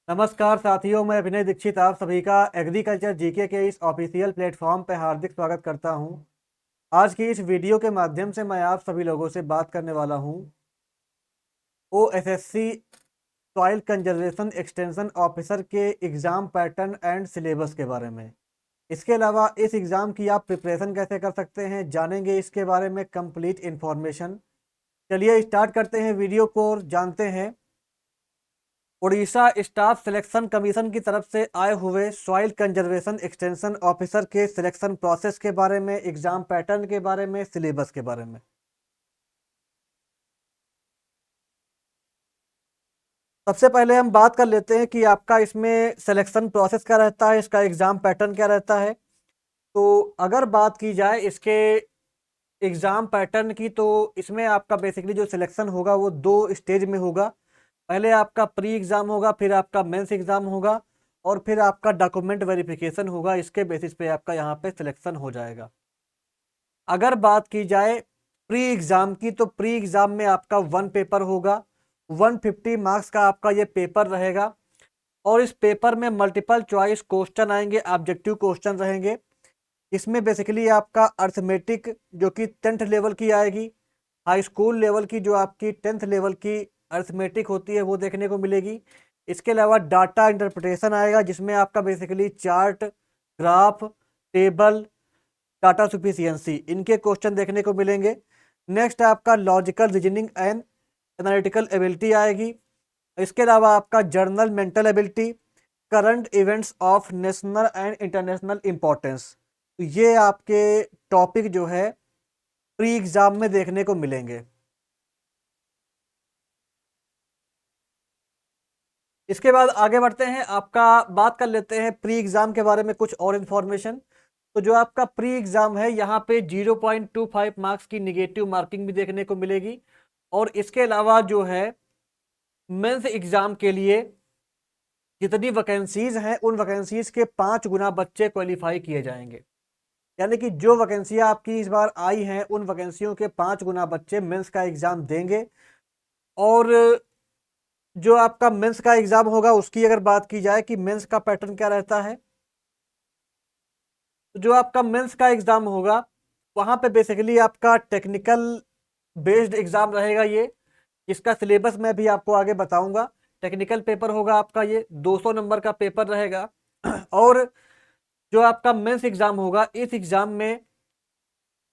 नमस्कार साथियों, मैं अभिनय दीक्षित आप सभी का एग्रीकल्चर जीके के इस ऑफिशियल प्लेटफॉर्म पर हार्दिक स्वागत करता हूं। आज की इस वीडियो के माध्यम से मैं आप सभी लोगों से बात करने वाला हूं OSSC soil conservation extension officer के एग्ज़ाम पैटर्न एंड सिलेबस के बारे में। इसके अलावा इस एग्ज़ाम की आप प्रिपरेशन कैसे कर सकते हैं, जानेंगे इसके बारे में कंप्लीट इन्फॉर्मेशन। चलिए स्टार्ट करते हैं वीडियो को और जानते हैं उड़ीसा स्टाफ सिलेक्शन कमीशन की तरफ से आए हुए सॉइल कंजर्वेशन एक्सटेंशन ऑफिसर के सिलेक्शन प्रोसेस के बारे में, एग्जाम पैटर्न के बारे में, सिलेबस के बारे में। सबसे पहले हम बात कर लेते हैं कि आपका इसमें सिलेक्शन प्रोसेस क्या रहता है, इसका एग्जाम पैटर्न क्या रहता है। तो अगर बात की जाए इसके एग्जाम पैटर्न की, तो इसमें आपका बेसिकली जो सिलेक्शन होगा वो दो स्टेज में होगा। पहले आपका प्री एग्जाम होगा, फिर आपका मेंस एग्जाम होगा और फिर आपका डॉक्यूमेंट वेरिफिकेशन होगा। इसके बेसिस पे आपका यहाँ पे सिलेक्शन हो जाएगा। अगर बात की जाए प्री एग्जाम की, तो प्री एग्जाम में आपका वन पेपर होगा। 150 मार्क्स का आपका ये पेपर रहेगा और इस पेपर में मल्टीपल चॉइस क्वेश्चन आएंगे, ऑब्जेक्टिव क्वेश्चन रहेंगे। इसमें बेसिकली आपका अर्थमेटिक जो कि 10th लेवल की आएगी, हाई स्कूल लेवल की जो आपकी 10th लेवल की अर्थमेटिक होती है वो देखने को मिलेगी। इसके अलावा डाटा इंटरप्रिटेशन आएगा, जिसमें आपका basically chart, graph, table, data sufficiency, इनके क्वेश्चन देखने को मिलेंगे। नेक्स्ट आपका logical reasoning and analytical ability आएगी। इसके अलावा आपका general mental ability, current events of national and international importance, तो ये आपके टॉपिक जो है प्री एग्जाम में देखने को मिलेंगे। इसके बाद आगे बढ़ते हैं, आपका बात कर लेते हैं प्री एग्जाम के बारे में कुछ और इन्फॉर्मेशन। तो जो आपका प्री एग्जाम है यहाँ पे 0.25 मार्क्स की निगेटिव मार्किंग भी देखने को मिलेगी। और इसके अलावा जो है मेंस एग्जाम के लिए जितनी वैकेंसीज हैं उन वैकेंसीज के 5 गुना बच्चे क्वालिफाई किए जाएंगे। यानी कि जो वैकेंसियां आपकी इस बार आई हैं उन वैकेंसियों के 5 गुना बच्चे मेंस का एग्जाम देंगे। और जो आपका मेंस का एग्जाम होगा उसकी अगर बात की जाए कि मेंस का पैटर्न क्या रहता है, तो जो आपका मेंस का एग्जाम होगा वहां पे बेसिकली आपका टेक्निकल बेस्ड एग्जाम रहेगा ये। इसका सिलेबस मैं भी आपको आगे बताऊंगा। टेक्निकल पेपर होगा आपका, ये 200 नंबर का पेपर रहेगा। और जो आपका मेंस एग्जाम होगा इस एग्जाम में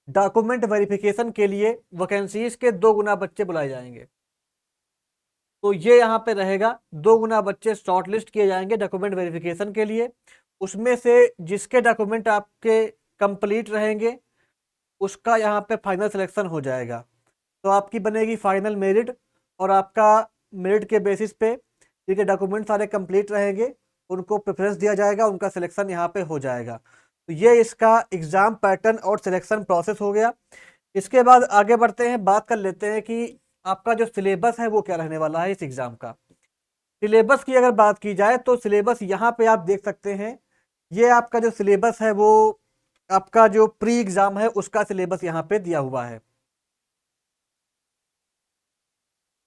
डॉक्यूमेंट वेरिफिकेशन के लिए वैकेंसीज के 2 गुना बच्चे बुलाए जाएंगे। तो ये यहाँ पे रहेगा, 2 गुना बच्चे शॉर्टलिस्ट किए जाएंगे डॉक्यूमेंट वेरिफिकेशन के लिए। उसमें से जिसके डॉक्यूमेंट आपके कंप्लीट रहेंगे उसका यहाँ पे फाइनल सिलेक्शन हो जाएगा। तो आपकी बनेगी फाइनल मेरिट और आपका मेरिट के बेसिस पे जिनके डॉक्यूमेंट सारे कंप्लीट रहेंगे उनको प्रेफरेंस दिया जाएगा, उनका सिलेक्शन यहाँ पे हो जाएगा। तो ये इसका एग्जाम पैटर्न और सिलेक्शन प्रोसेस हो गया। इसके बाद आगे बढ़ते हैं, बात कर लेते हैं कि आपका जो सिलेबस है वो क्या रहने वाला है इस एग्जाम का। सिलेबस की अगर बात की जाए तो सिलेबस यहाँ पे आप देख सकते हैं। ये आपका जो सिलेबस है वो आपका जो प्री एग्जाम है उसका सिलेबस यहाँ पे दिया हुआ है।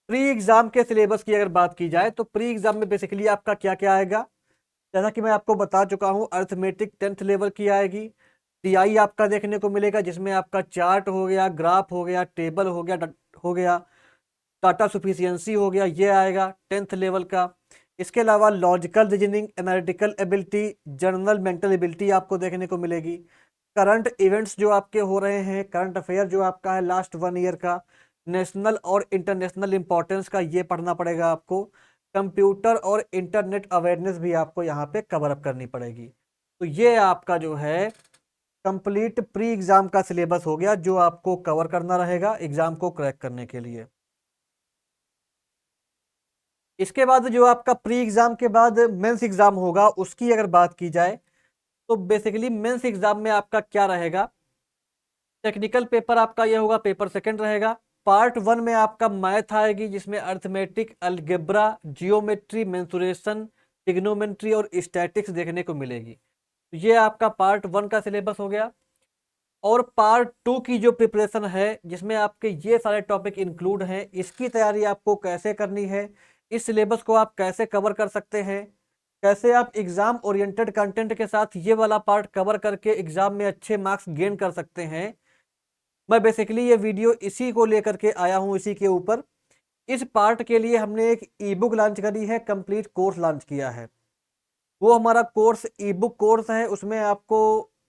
प्री एग्जाम के सिलेबस की अगर बात की जाए तो प्री एग्जाम में बेसिकली आपका क्या क्या आएगा, जैसा कि मैं आपको बता चुका हूं, अर्थमेटिक 10th लेवल की आएगी। टीआई आपका देखने को मिलेगा जिसमें आपका चार्ट हो गया, ग्राफ हो गया, टेबल हो गया, हो गया, डाटा सुफिशियंसी हो गया, ये आएगा 10th लेवल का। इसके अलावा logical reasoning, analytical ability, journal mental ability आपको देखने को मिलेगी। करंट इवेंट्स जो आपके हो रहे हैं, करंट अफेयर जो आपका है लास्ट 1 ईयर का, नेशनल और इंटरनेशनल इंपॉर्टेंस का ये पढ़ना पड़ेगा आपको। कंप्यूटर और इंटरनेट अवेयरनेस भी आपको यहाँ पे कवर अप करनी पड़ेगी। तो ये आपका जो है कंप्लीट प्री एग्जाम का सिलेबस हो गया जो आपको कवर करना रहेगा एग्जाम को क्रैक करने के लिए। इसके बाद जो आपका प्री एग्जाम के बाद मेंस एग्जाम होगा उसकी अगर बात की जाए तो बेसिकली मेंस एग्जाम में आपका क्या रहेगा, टेक्निकल पेपर आपका ये होगा, पेपर सेकंड रहेगा। पार्ट 1 में आपका मैथ आएगी जिसमें arithmetic, algebra, geometry, mensuration, trigonometry और स्टैटिक्स देखने को मिलेगी। तो ये आपका पार्ट 1 का सिलेबस हो गया। और पार्ट 2 की जो प्रिपरेशन है जिसमें आपके ये सारे टॉपिक इंक्लूड हैं, इसकी तैयारी आपको कैसे करनी है, इस सिलेबस को आप कैसे कवर कर सकते हैं, कैसे आप एग्जाम ओरिएंटेड कंटेंट के साथ ये वाला पार्ट कवर करके एग्जाम में अच्छे मार्क्स गेन कर सकते हैं। मैं बेसिकली ये वीडियो इसी को लेकर के आया हूँ, इसी के ऊपर। इस पार्ट के लिए हमने एक ई बुक लॉन्च करी है, कंप्लीट कोर्स लॉन्च किया है। वो हमारा कोर्स ई बुक कोर्स है, उसमें आपको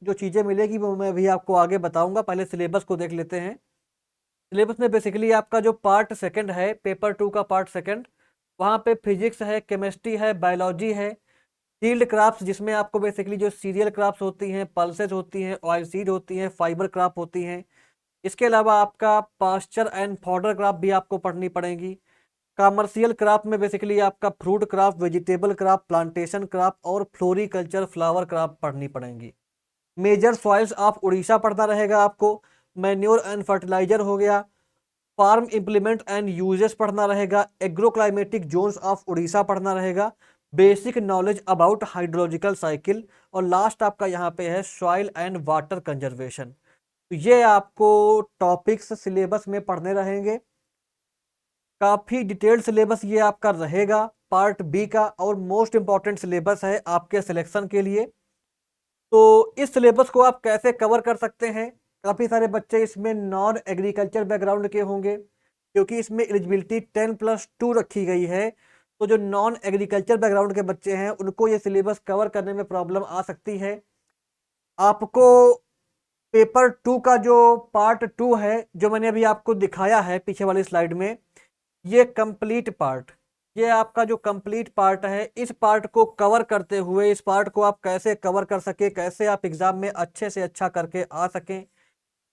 जो चीज़ें मिलेगी वो मैं भी आपको आगे बताऊंगा। पहले सिलेबस को देख लेते हैं। सिलेबस में बेसिकली आपका जो पार्ट सेकंड है, पेपर 2 का पार्ट सेकंड, वहाँ पे फिजिक्स है, केमिस्ट्री है, बायोलॉजी है, फील्ड क्राफ्ट्स जिसमें आपको बेसिकली जो सीरियल क्राफ्ट्स होती हैं, पल्सेज होती हैं, ऑयल सीड होती हैं, फाइबर क्राफ्ट होती हैं। इसके अलावा आपका पास्चर एंड फॉडर क्राफ्ट भी आपको पढ़नी पड़ेगी। कॉमर्शियल क्राफ्ट में बेसिकली आपका fruit craft, vegetable craft, plantation craft और फ्लोरिकल्चर फ्लावर क्राफ्ट पढ़नी पड़ेंगी। मेजर सॉइल्स ऑफ उड़ीसा पढ़ना रहेगा आपको। मैन्योर एंड फर्टिलाइजर हो गया। फार्म इम्प्लीमेंट एंड यूजेस पढ़ना रहेगा। एग्रोक्लाइमेटिक जोन्स ऑफ उड़ीसा पढ़ना रहेगा। Basic knowledge about hydrological cycle. और लास्ट आपका यहाँ पे है सॉइल एंड वाटर कंजर्वेशन। तो ये आपको टॉपिक्स सिलेबस में पढ़ने रहेंगे। काफी डिटेल्ड सिलेबस ये आपका रहेगा पार्ट बी का, और मोस्ट इंपॉर्टेंट सिलेबस है आपके सिलेक्शन के लिए। तो इस सिलेबस को आप कैसे कवर कर सकते हैं? काफी सारे बच्चे इसमें नॉन एग्रीकल्चर बैकग्राउंड के होंगे, क्योंकि इसमें एलिजिबिलिटी 10+2 रखी गई है। तो जो नॉन एग्रीकल्चर बैकग्राउंड के बच्चे हैं उनको ये सिलेबस कवर करने में प्रॉब्लम आ सकती है। आपको पेपर 2 का जो पार्ट 2 है, जो मैंने अभी आपको दिखाया है पीछे वाली स्लाइड में, ये कंप्लीट पार्ट, ये आपका जो कंप्लीट पार्ट है, इस पार्ट को कवर करते हुए, इस पार्ट को आप कैसे कवर कर सके, कैसे आप एग्जाम में अच्छे से अच्छा करके आ सकें,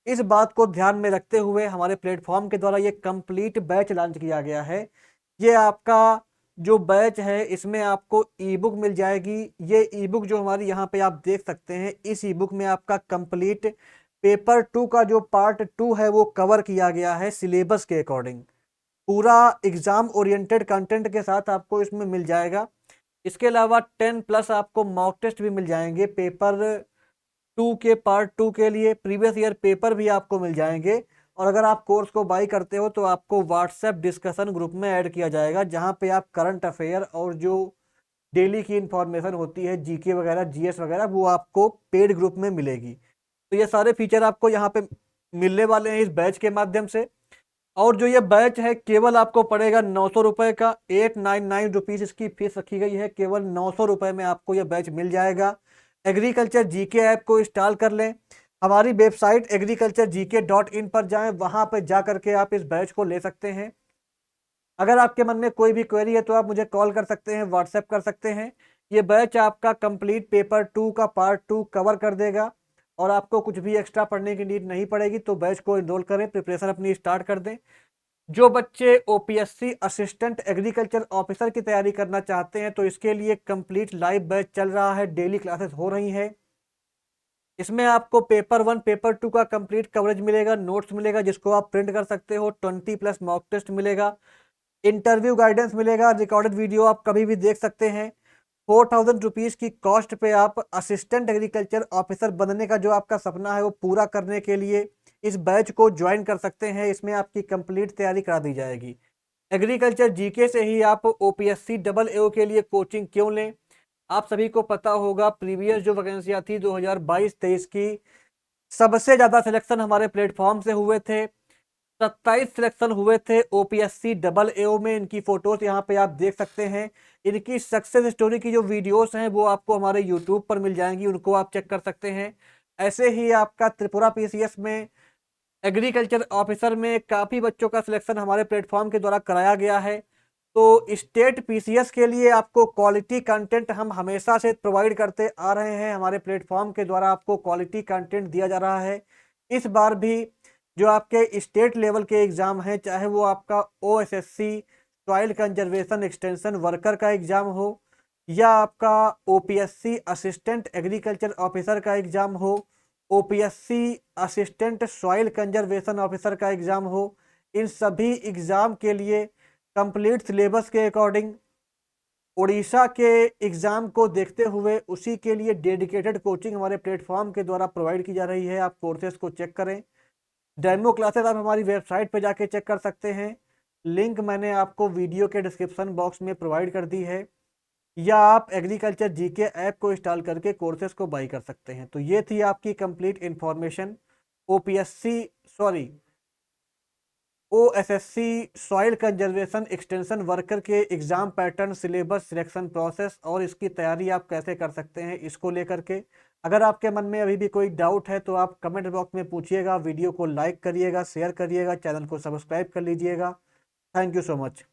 इस बात को ध्यान में रखते हुए हमारे प्लेटफॉर्म के द्वारा ये कंप्लीट बैच लॉन्च किया गया है। ये आपका जो बैच है इसमें आपको ई बुक मिल जाएगी। ये ई बुक जो हमारी यहाँ पे आप देख सकते हैं, इस ई बुक में आपका कंप्लीट पेपर 2 का जो पार्ट 2 है वो कवर किया गया है सिलेबस के अकॉर्डिंग। पूरा एग्जाम ओरिएंटेड कंटेंट के साथ आपको इसमें मिल जाएगा। इसके अलावा 10+ आपको मॉक टेस्ट भी मिल जाएंगे पेपर 2 के पार्ट 2 के लिए। प्रीवियस ईयर पेपर भी आपको मिल जाएंगे। और अगर आप कोर्स को बाई करते हो तो आपको व्हाट्सएप डिस्कशन ग्रुप में ऐड किया जाएगा, जहां पे आप करंट अफेयर और जो डेली की इंफॉर्मेशन होती है, जीके वगैरह, जीएस वगैरह, वो आपको पेड ग्रुप में मिलेगी। तो ये सारे फीचर आपको यहाँ पे मिलने वाले हैं इस बैच के माध्यम से। और जो ये बैच है केवल आपको पड़ेगा 900 रुपए का। 899 रुपीज इसकी फीस रखी गई है। केवल 900 रुपए में आपको ये बैच मिल जाएगा। एग्रीकल्चर जीके ऐप को इंस्टॉल कर लें। हमारी वेबसाइट agriculturegk.in पर जाएं, वहां पर जा करके आप इस बैच को ले सकते हैं। अगर आपके मन में कोई भी क्वेरी है तो आप मुझे कॉल कर सकते हैं, व्हाट्सएप कर सकते हैं। ये बैच आपका कंप्लीट पेपर 2 का पार्ट 2 कवर कर देगा, और आपको कुछ भी एक्स्ट्रा पढ़ने की नीड नहीं पड़ेगी। तो बैच को इनरोल करें, प्रिपरेशन अपनी स्टार्ट कर दें। जो बच्चे ओपीएससी असिस्टेंट एग्रीकल्चर ऑफिसर की तैयारी करना चाहते हैं तो इसके लिए कंप्लीट लाइव बैच चल रहा है, डेली क्लासेस हो रही हैं। इसमें आपको पेपर 1 पेपर 2 का कंप्लीट कवरेज मिलेगा, नोट्स मिलेगा जिसको आप प्रिंट कर सकते हो, 20+ मॉक टेस्ट मिलेगा, इंटरव्यू गाइडेंस मिलेगा, रिकॉर्डेड वीडियो आप कभी भी देख सकते हैं। 4000 रुपीज की कॉस्ट पे आप असिस्टेंट एग्रीकल्चर ऑफिसर बनने का जो आपका सपना है वो पूरा करने के लिए इस बैच को ज्वाइन कर सकते हैं। इसमें आपकी कंप्लीट तैयारी करा दी जाएगी। एग्रीकल्चर जीके से ही आप ओपीएससी डबल एओ के लिए कोचिंग क्यों लें? आप सभी को पता होगा प्रीवियस जो वैकेंसियां थी 2022-23 की, सबसे ज्यादा सिलेक्शन हमारे प्लेटफॉर्म से हुए थे। 27 सिलेक्शन हुए थे ओपीएससी डबल एओ में। इनकी फोटोज यहाँ पे आप देख सकते हैं। इनकी सक्सेस स्टोरी की जो वीडियोस हैं वो आपको हमारे यूट्यूब पर मिल जाएंगी, उनको आप चेक कर सकते हैं। ऐसे ही आपका त्रिपुरा पीसीएस में एग्रीकल्चर ऑफिसर में काफ़ी बच्चों का सिलेक्शन हमारे प्लेटफॉर्म के द्वारा कराया गया है। तो स्टेट पीसीएस के लिए आपको क्वालिटी कंटेंट हम हमेशा से प्रोवाइड करते आ रहे हैं। हमारे प्लेटफॉर्म के द्वारा आपको क्वालिटी कंटेंट दिया जा रहा है। इस बार भी जो आपके स्टेट लेवल के एग्ज़ाम हैं, चाहे वो आपका OSSC soil conservation extension worker का एग्ज़ाम हो, या आपका ओपीएससी असिस्टेंट एग्रीकल्चर ऑफिसर का एग्ज़ाम हो, OPSC assistant soil conservation officer का एग्ज़ाम हो, इन सभी एग्ज़ाम के लिए कंप्लीट सिलेबस के अकॉर्डिंग उड़ीसा के एग्ज़ाम को देखते हुए उसी के लिए डेडिकेटेड कोचिंग हमारे प्लेटफॉर्म के द्वारा प्रोवाइड की जा रही है। आप कोर्सेज को चेक करें। डेमो क्लासेस आप हमारी वेबसाइट पर जाके चेक कर सकते हैं। लिंक मैंने आपको वीडियो के डिस्क्रिप्शन बॉक्स में प्रोवाइड कर दी है। या आप एग्रीकल्चर जीके ऐप को इंस्टॉल करके कोर्सेज को बाई कर सकते हैं। तो ये थी आपकी complete information OPSC, sorry, OSSC soil conservation extension worker के exam pattern, syllabus, selection process और इसकी तैयारी आप कैसे कर सकते हैं इसको लेकर के। अगर आपके मन में अभी भी कोई डाउट है तो आप कमेंट बॉक्स में पूछिएगा, वीडियो को लाइक करिएगा, शेयर करिएगा, चैनल को सब्सक्राइब कर लीजिएगा। Thank you so much.